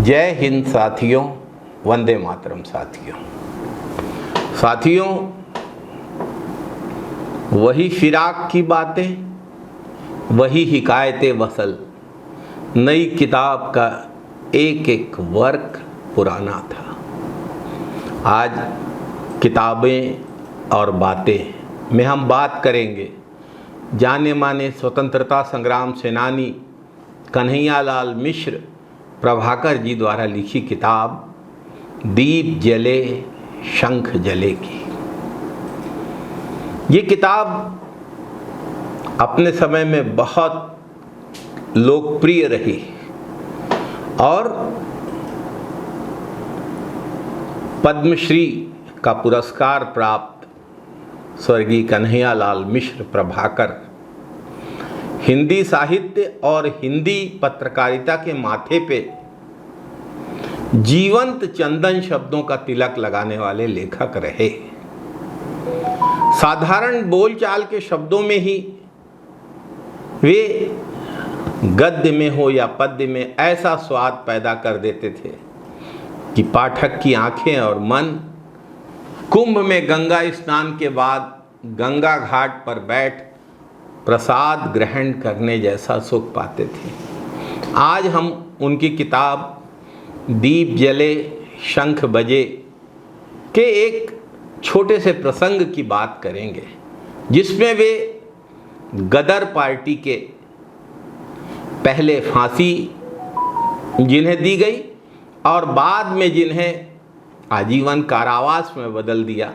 जय हिंद साथियों, वंदे मातरम साथियों, वही फिराक की बातें, वही हिकायतें वसल, नई किताब का एक एक वर्क पुराना था। आज किताबें और बातें में हम बात करेंगे जाने माने स्वतंत्रता संग्राम सेनानी कन्हैयालाल मिश्र प्रभाकर जी द्वारा लिखी किताब दीप जले शंख जले की। ये किताब अपने समय में बहुत लोकप्रिय रही और पद्मश्री का पुरस्कार प्राप्त स्वर्गीय कन्हैयालाल मिश्र प्रभाकर हिंदी साहित्य और हिंदी पत्रकारिता के माथे पे जीवंत चंदन शब्दों का तिलक लगाने वाले लेखक रहे। साधारण बोलचाल के शब्दों में ही वे गद्य में हो या पद्य में ऐसा स्वाद पैदा कर देते थे कि पाठक की आंखें और मन कुंभ में गंगा स्नान के बाद गंगा घाट पर बैठ प्रसाद ग्रहण करने जैसा सुख पाते थे। आज हम उनकी किताब दीप जले शंख बजे के एक छोटे से प्रसंग की बात करेंगे, जिसमें वे गदर पार्टी के पहले फांसी जिन्हें दी गई और बाद में जिन्हें आजीवन कारावास में बदल दिया,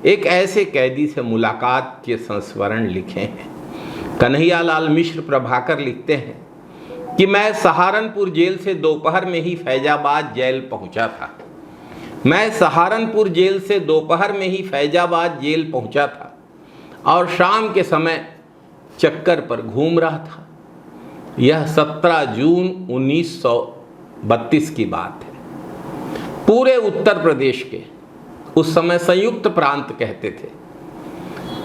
एक ऐसे कैदी से मुलाकात के संस्मरण लिखे हैं। कन्हैयालाल मिश्र प्रभाकर लिखते हैं कि मैं सहारनपुर जेल से दोपहर में ही फैजाबाद जेल पहुंचा था। और शाम के समय चक्कर पर घूम रहा था। यह 17 जून 1932 की बात है। पूरे उत्तर प्रदेश के, उस समय संयुक्त प्रांत कहते थे,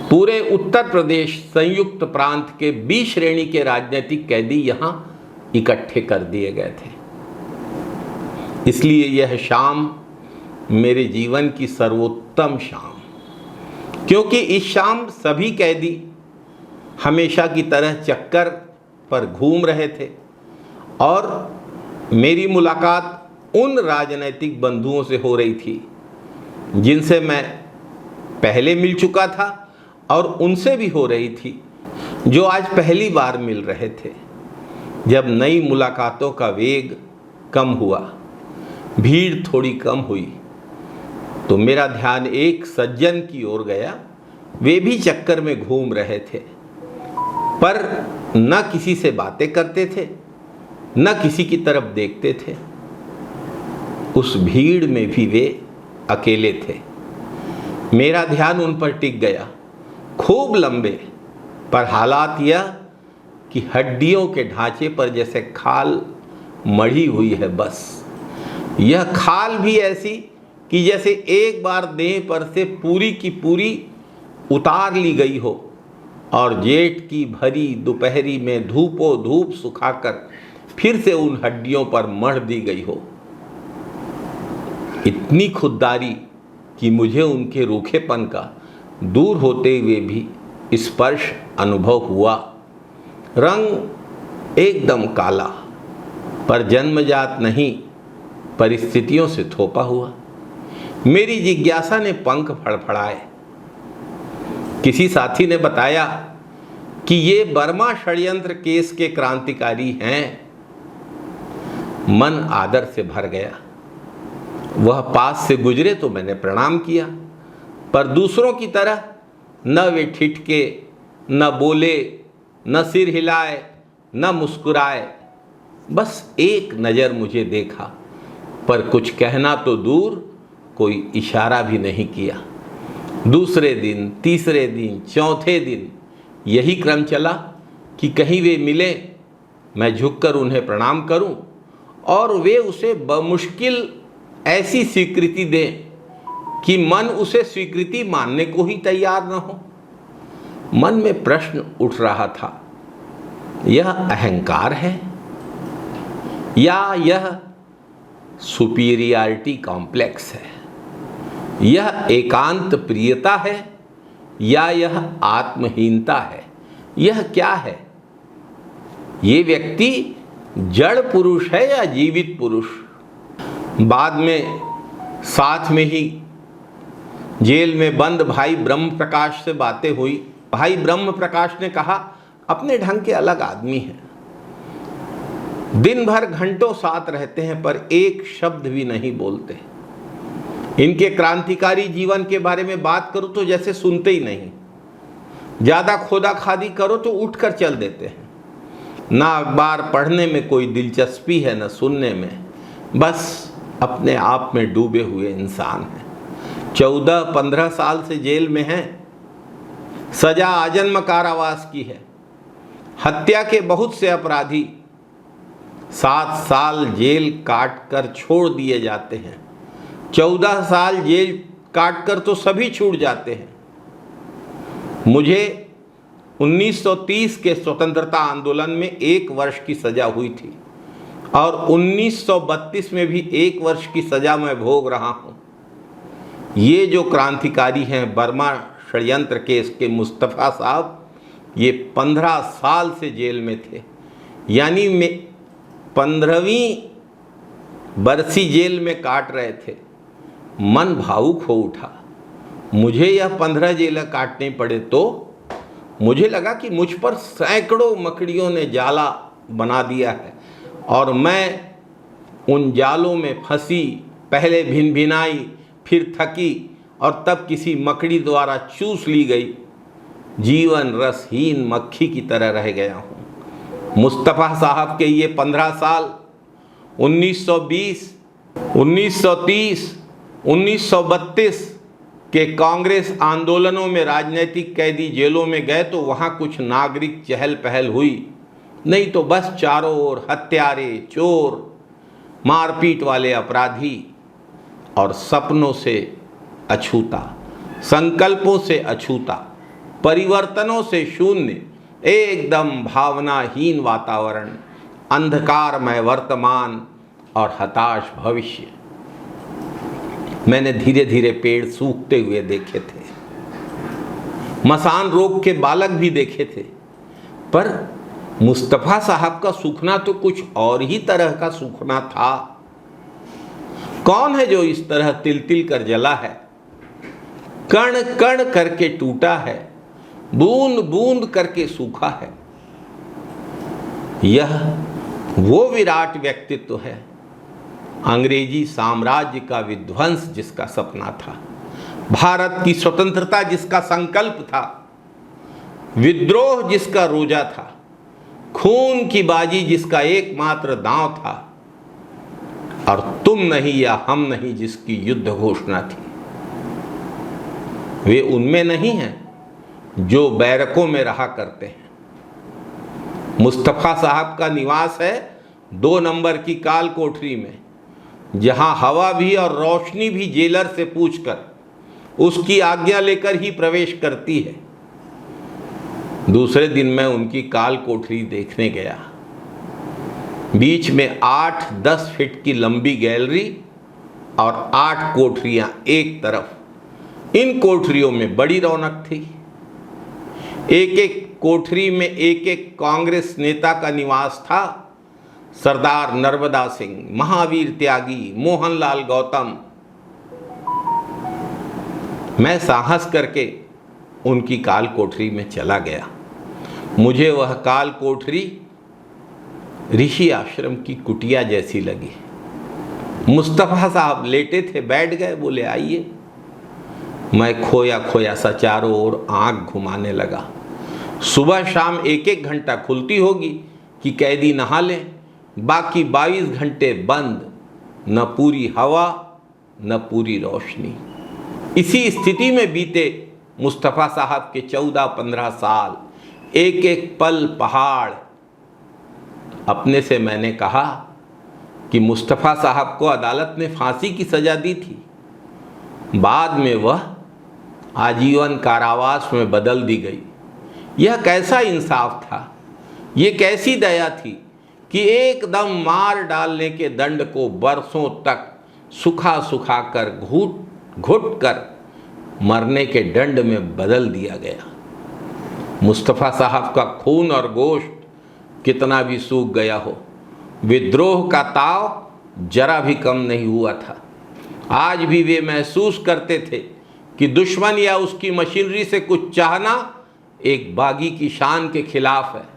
पूरे उत्तर प्रदेश संयुक्त प्रांत के 20 श्रेणी के राजनीतिक कैदी यहाँ इकट्ठे कर दिए गए थे। इसलिए यह शाम मेरे जीवन की सर्वोत्तम शाम, क्योंकि इस शाम सभी कैदी हमेशा की तरह चक्कर पर घूम रहे थे और मेरी मुलाकात उन राजनीतिक बंधुओं से हो रही थी जिनसे मैं पहले मिल चुका था और उनसे भी हो रही थी जो आज पहली बार मिल रहे थे। जब नई मुलाकातों का वेग कम हुआ, भीड़ थोड़ी कम हुई, तो मेरा ध्यान एक सज्जन की ओर गया। वे भी चक्कर में घूम रहे थे, पर न किसी से बातें करते थे, न किसी की तरफ देखते थे। उस भीड़ में भी वे अकेले थे। मेरा ध्यान उन पर टिक गया। खूब लंबे, पर हालात यह कि हड्डियों के ढांचे पर जैसे खाल मढ़ी हुई है। बस यह खाल भी ऐसी कि जैसे एक बार देह पर से पूरी की पूरी उतार ली गई हो और जेठ की भरी दोपहरी में धूपों धूप सुखाकर फिर से उन हड्डियों पर मढ़ दी गई हो। इतनी खुददारी कि मुझे उनके रूखेपन का दूर होते हुए भी स्पर्श अनुभव हुआ। रंग एकदम काला, पर जन्मजात नहीं, परिस्थितियों से थोपा हुआ। मेरी जिज्ञासा ने पंख फड़फड़ाए। किसी साथी ने बताया कि ये बर्मा षड्यंत्र केस के क्रांतिकारी हैं। मन आदर से भर गया। वह पास से गुजरे तो मैंने प्रणाम किया, पर दूसरों की तरह न वे ठिठके, न बोले, न सिर हिलाए, न मुस्कुराए। बस एक नज़र मुझे देखा, पर कुछ कहना तो दूर, कोई इशारा भी नहीं किया। दूसरे दिन, तीसरे दिन, चौथे दिन यही क्रम चला कि कहीं वे मिले, मैं झुककर उन्हें प्रणाम करूं और वे उसे बमुश्किल ऐसी स्वीकृति दें कि मन उसे स्वीकृति मानने को ही तैयार न हो। मन में प्रश्न उठ रहा था, यह अहंकार है या यह सुपीरियरिटी कॉम्प्लेक्स है, यह एकांत प्रियता है या यह आत्महीनता है, यह क्या है? ये व्यक्ति जड़ पुरुष है या जीवित पुरुष? बाद में साथ में ही जेल में बंद भाई ब्रह्म प्रकाश से बातें हुई। भाई ब्रह्म प्रकाश ने कहा, अपने ढंग के अलग आदमी हैं, दिन भर घंटों साथ रहते हैं पर एक शब्द भी नहीं बोलते। इनके क्रांतिकारी जीवन के बारे में बात करो तो जैसे सुनते ही नहीं, ज़्यादा खोदा खादी करो तो उठकर चल देते हैं। ना अखबार पढ़ने में कोई दिलचस्पी है न सुनने में, बस अपने आप में डूबे हुए इंसान हैं। 14-15 साल से जेल में हैं, सजा आजन्म कारावास की है। हत्या के बहुत से अपराधी 7 साल जेल काट कर छोड़ दिए जाते हैं, 14 साल जेल काट कर तो सभी छूट जाते हैं। मुझे 1930 के स्वतंत्रता आंदोलन में 1 वर्ष की सजा हुई थी और 1932 में भी 1 वर्ष की सजा मैं भोग रहा हूँ। ये जो क्रांतिकारी हैं बर्मा षड्यंत्र केस के मुस्तफ़ा साहब, ये 15 साल से जेल में थे, यानी मैं 15वीं बरसी जेल में काट रहे थे। मन भावुक हो उठा। मुझे यह 15 जेलें काटने पड़े तो मुझे लगा कि मुझ पर सैकड़ों मकड़ियों ने जाला बना दिया है और मैं उन जालों में फंसी, पहले भिनभिनाई, फिर थकी और तब किसी मकड़ी द्वारा चूस ली गई, जीवन रसहीन मक्खी की तरह रह गया हूँ। मुस्तफ़ा साहब के ये 15 साल 1920, 1930, 1932 के कांग्रेस आंदोलनों में राजनीतिक कैदी जेलों में गए तो वहाँ कुछ नागरिक चहल पहल हुई, नहीं तो बस चारों ओर हत्यारे, चोर, मारपीट वाले अपराधी और सपनों से अछूता, संकल्पों से अछूता, परिवर्तनों से शून्य, एकदम भावनाहीन वातावरण, अंधकारमय वर्तमान और हताश भविष्य। मैंने धीरे धीरे पेड़ सूखते हुए देखे थे, मसान रोग के बालक भी देखे थे, पर मुस्तफ़ा साहब का सूखना तो कुछ और ही तरह का सूखना था। कौन है जो इस तरह तिल तिल कर जला है, कण कण करके टूटा है, बूंद बूंद करके सूखा है? यह वो विराट व्यक्तित्व है, अंग्रेजी साम्राज्य का विध्वंस जिसका सपना था, भारत की स्वतंत्रता जिसका संकल्प था, विद्रोह जिसका रोजा था, खून की बाजी जिसका एकमात्र दांव था, और तुम नहीं या हम नहीं जिसकी युद्ध घोषणा थी। वे उनमें नहीं हैं जो बैरकों में रहा करते हैं। मुस्तफ़ा साहब का निवास है 2 नंबर की काल कोठरी में, जहां हवा भी और रोशनी भी जेलर से पूछकर उसकी आज्ञा लेकर ही प्रवेश करती है। दूसरे दिन मैं उनकी काल कोठरी देखने गया। बीच में 8-10 फीट की लंबी गैलरी और 8 कोठरियां एक तरफ। इन कोठरियों में बड़ी रौनक थी। एक एक कोठरी में एक एक कांग्रेस नेता का निवास था। सरदार नर्मदा सिंह, महावीर त्यागी, मोहनलाल गौतम। मैं साहस करके उनकी काल कोठरी में चला गया। मुझे वह काल कोठरी ऋषि आश्रम की कुटिया जैसी लगी। मुस्तफ़ा साहब लेटे थे, बैठ गए, बोले आइए। मैं खोया खोया सा चारों ओर आंख घुमाने लगा। सुबह शाम 1-1 घंटा खुलती होगी कि कैदी नहा लें, बाकी 22 घंटे बंद, न पूरी हवा न पूरी रोशनी। इसी स्थिति में बीते मुस्तफ़ा साहब के 14-15 साल। एक एक पल पहाड़। अपने से मैंने कहा कि मुस्तफ़ा साहब को अदालत ने फांसी की सज़ा दी थी, बाद में वह आजीवन कारावास में बदल दी गई। यह कैसा इंसाफ था, ये कैसी दया थी कि एकदम मार डालने के दंड को बरसों तक सुखा सुखा कर घुट घुट कर मरने के दंड में बदल दिया गया। मुस्तफ़ा साहब का खून और गोश्त कितना भी सूख गया हो, विद्रोह का ताव जरा भी कम नहीं हुआ था। आज भी वे महसूस करते थे कि दुश्मन या उसकी मशीनरी से कुछ चाहना एक बागी की शान के खिलाफ है।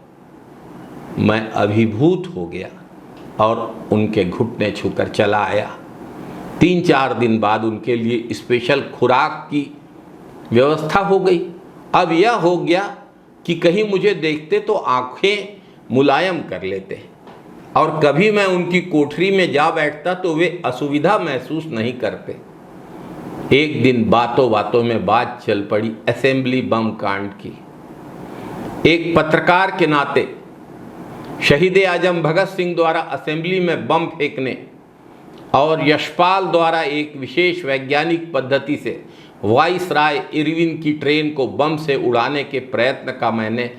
मैं अभिभूत हो गया और उनके घुटने छूकर चला आया। 3-4 दिन बाद उनके लिए स्पेशल खुराक की व्यवस्था हो गई। अब यह हो गया कि कहीं मुझे देखते तो आंखें मुलायम कर लेते, और कभी मैं उनकी कोठरी में जा बैठता तो वे असुविधा महसूस नहीं करते। एक दिन बातों बातों में बात चल पड़ी असेंबली बम कांड की। एक पत्रकार के नाते शहीद आजम भगत सिंह द्वारा असेंबली में बम फेंकने और यशपाल द्वारा एक विशेष वैज्ञानिक पद्धति से वाइसराय इरविन की ट्रेन को बम से उड़ाने के प्रयत्न का मैंने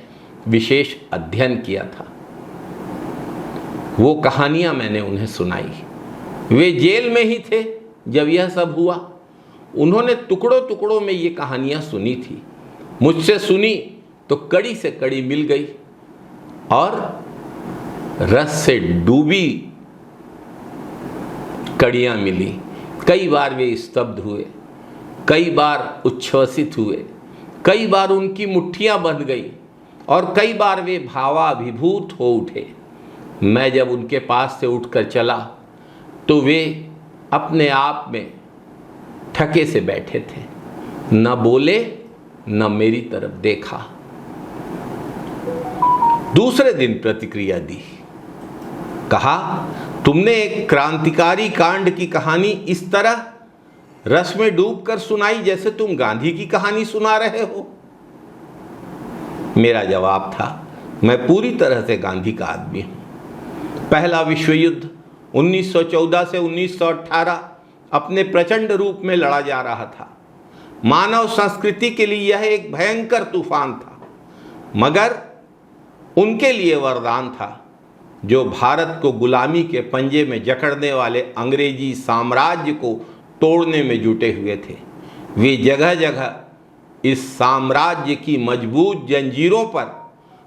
विशेष अध्ययन किया था। वो कहानियां मैंने उन्हें सुनाई। वे जेल में ही थे जब यह सब हुआ। उन्होंने टुकड़ों टुकड़ों में ये कहानियां सुनी थी। मुझसे सुनी तो कड़ी से कड़ी मिल गई और रस से डूबी कड़ियां मिली। कई बार वे स्तब्ध हुए, कई बार उच्छ्वसित हुए, कई बार उनकी मुट्ठियां बंध गई और कई बार वे भावाभिभूत हो उठे। मैं जब उनके पास से उठकर चला तो वे अपने आप में ठके से बैठे थे, न बोले न मेरी तरफ देखा। दूसरे दिन प्रतिक्रिया दी। कहा, तुमने एक क्रांतिकारी कांड की कहानी इस तरह रस में डूबकर सुनाई जैसे तुम गांधी की कहानी सुना रहे हो। मेरा जवाब था, मैं पूरी तरह से गांधी का आदमी हूं। पहला विश्व युद्ध 1914 से 1918 अपने प्रचंड रूप में लड़ा जा रहा था। मानव संस्कृति के लिए यह एक भयंकर तूफान था, मगर उनके लिए वरदान था जो भारत को गुलामी के पंजे में जकड़ने वाले अंग्रेजी साम्राज्य को तोड़ने में जुटे हुए थे। वे जगह जगह इस साम्राज्य की मजबूत जंजीरों पर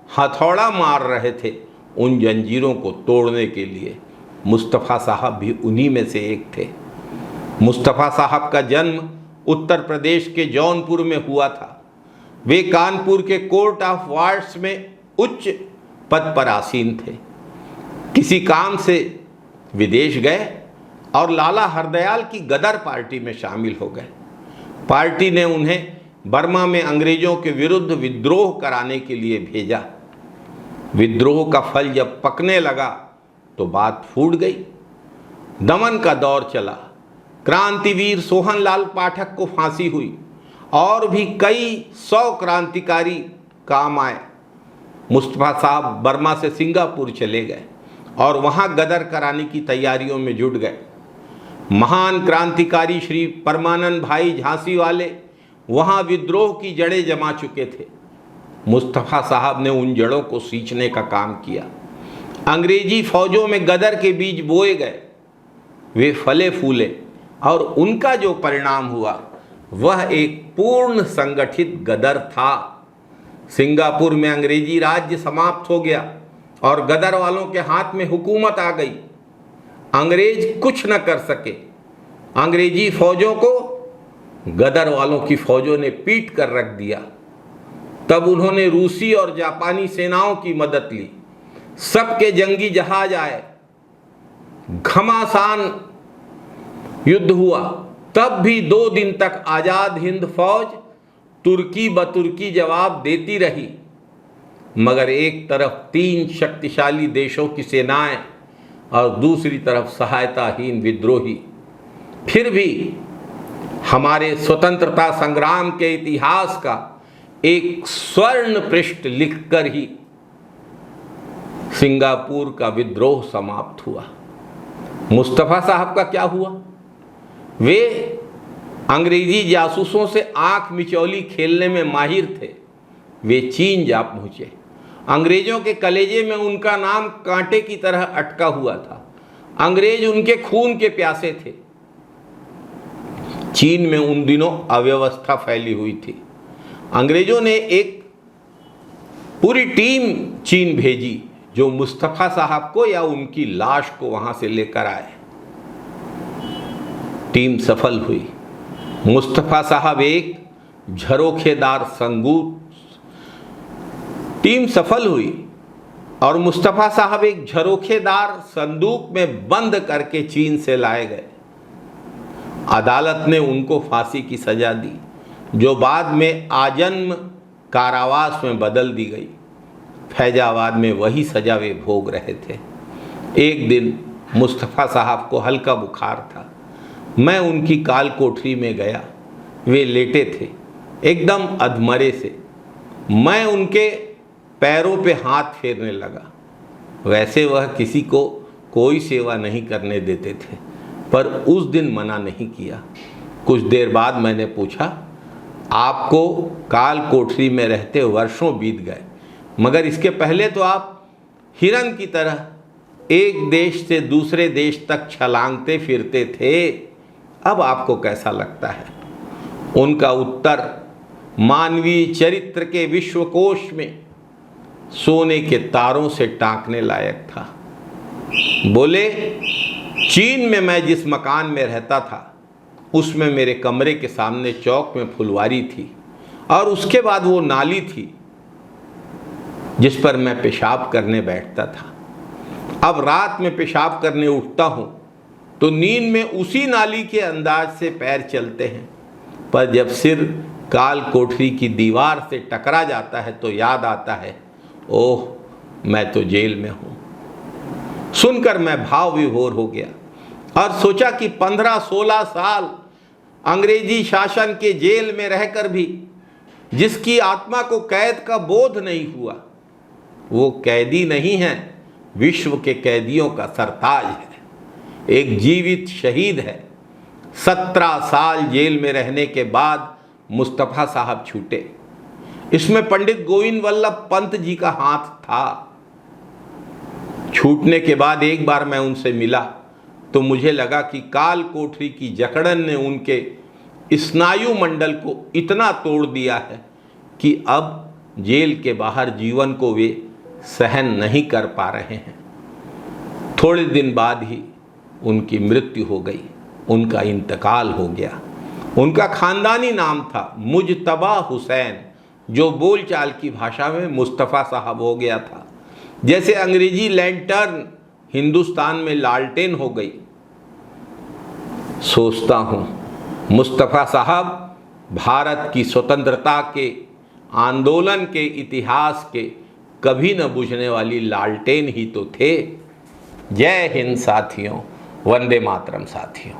हथौड़ा मार रहे थे। उन जंजीरों को तोड़ने के लिए मुस्तफ़ा साहब भी उन्हीं में से एक थे। मुस्तफ़ा साहब का जन्म उत्तर प्रदेश के जौनपुर में हुआ था। वे कानपुर के कोर्ट ऑफ वार्ड्स में उच्च पद पर आसीन थे। किसी काम से विदेश गए और लाला हरदयाल की गदर पार्टी में शामिल हो गए। पार्टी ने उन्हें बर्मा में अंग्रेजों के विरुद्ध विद्रोह कराने के लिए भेजा। विद्रोह का फल जब पकने लगा तो बात फूट गई। दमन का दौर चला। क्रांतिवीर सोहनलाल पाठक को फांसी हुई और भी कई 100 क्रांतिकारी काम आए। मुस्तफ़ा साहब बर्मा से सिंगापुर चले गए और वहाँ गदर कराने की तैयारियों में जुट गए। महान क्रांतिकारी श्री परमानंद भाई झांसी वाले वहाँ विद्रोह की जड़ें जमा चुके थे। मुस्तफ़ा साहब ने उन जड़ों को सींचने का काम किया। अंग्रेजी फौजों में गदर के बीज बोए गए, वे फले फूले और उनका जो परिणाम हुआ वह एक पूर्ण संगठित गदर था। सिंगापुर में अंग्रेजी राज्य समाप्त हो गया और गदर वालों के हाथ में हुकूमत आ गई। अंग्रेज कुछ न कर सके। अंग्रेजी फौजों को गदर वालों की फौजों ने पीट कर रख दिया। तब उन्होंने रूसी और जापानी सेनाओं की मदद ली। सबके जंगी जहाज आए, घमासान युद्ध हुआ। तब भी 2 दिन तक आजाद हिंद फौज तुर्की बतुर्की जवाब देती रही, मगर एक तरफ 3 शक्तिशाली देशों की सेनाएं और दूसरी तरफ सहायताहीन विद्रोही। फिर भी हमारे स्वतंत्रता संग्राम के इतिहास का एक स्वर्ण पृष्ठ लिखकर ही सिंगापुर का विद्रोह समाप्त हुआ। मुस्तफ़ा साहब का क्या हुआ? वे अंग्रेजी जासूसों से आंख मिचौली खेलने में माहिर थे। वे चीन जा पहुंचे अंग्रेजों के कलेजे में उनका नाम कांटे की तरह अटका हुआ था। अंग्रेज उनके खून के प्यासे थे। चीन में उन दिनों अव्यवस्था फैली हुई थी। अंग्रेजों ने एक पूरी टीम चीन भेजी जो मुस्तफ़ा साहब को या उनकी लाश को वहां से लेकर आए। टीम सफल हुई। मुस्तफ़ा साहब एक झरोखेदार संदूक, टीम सफल हुई और मुस्तफ़ा साहब एक झरोखेदार संदूक में बंद करके चीन से लाए गए। अदालत ने उनको फांसी की सजा दी, जो बाद में आजन्म कारावास में बदल दी गई। फैजाबाद में वही सजा वे भोग रहे थे। एक दिन मुस्तफ़ा साहब को हल्का बुखार था। मैं उनकी काल कोठरी में गया। वे लेटे थे, एकदम अधमरे से। मैं उनके पैरों पे हाथ फेरने लगा। वैसे वह किसी को कोई सेवा नहीं करने देते थे, पर उस दिन मना नहीं किया। कुछ देर बाद मैंने पूछा, आपको काल कोठरी में रहते वर्षों बीत गए, मगर इसके पहले तो आप हिरन की तरह एक देश से दूसरे देश तक छलांगते फिरते थे। अब आपको कैसा लगता है? उनका उत्तर मानवीय चरित्र के विश्वकोश में सोने के तारों से टांकने लायक था। बोले, चीन में मैं जिस मकान में रहता था उसमें मेरे कमरे के सामने चौक में फुलवारी थी और उसके बाद वो नाली थी जिस पर मैं पेशाब करने बैठता था। अब रात में पेशाब करने उठता हूँ तो नींद में उसी नाली के अंदाज से पैर चलते हैं, पर जब सिर काल कोठरी की दीवार से टकरा जाता है तो याद आता है, ओह, मैं तो जेल में हूँ। सुनकर मैं भाव विभोर हो गया और सोचा कि 15-16 साल अंग्रेजी शासन के जेल में रहकर भी जिसकी आत्मा को कैद का बोध नहीं हुआ, वो कैदी नहीं है, विश्व के कैदियों का सरताज है, एक जीवित शहीद है। 17 साल जेल में रहने के बाद मुस्तफ़ा साहब छूटे। इसमें पंडित गोविंद वल्लभ पंत जी का हाथ था। छूटने के बाद एक बार मैं उनसे मिला तो मुझे लगा कि काल कोठरी की जकड़न ने उनके स्नायु मंडल को इतना तोड़ दिया है कि अब जेल के बाहर जीवन को वे सहन नहीं कर पा रहे हैं। थोड़े दिन बाद ही उनकी मृत्यु हो गई, उनका इंतकाल हो गया। उनका खानदानी नाम था मुजतबा हुसैन, जो बोलचाल की भाषा में मुस्तफ़ा साहब हो गया था। जैसे अंग्रेजी लैंटर्न हिंदुस्तान में लालटेन हो गई। सोचता हूँ, मुस्तफ़ा साहब भारत की स्वतंत्रता के आंदोलन के इतिहास के कभी न बुझने वाली लालटेन ही तो थे। जय हिंद साथियों, वंदे मातरम साथियों।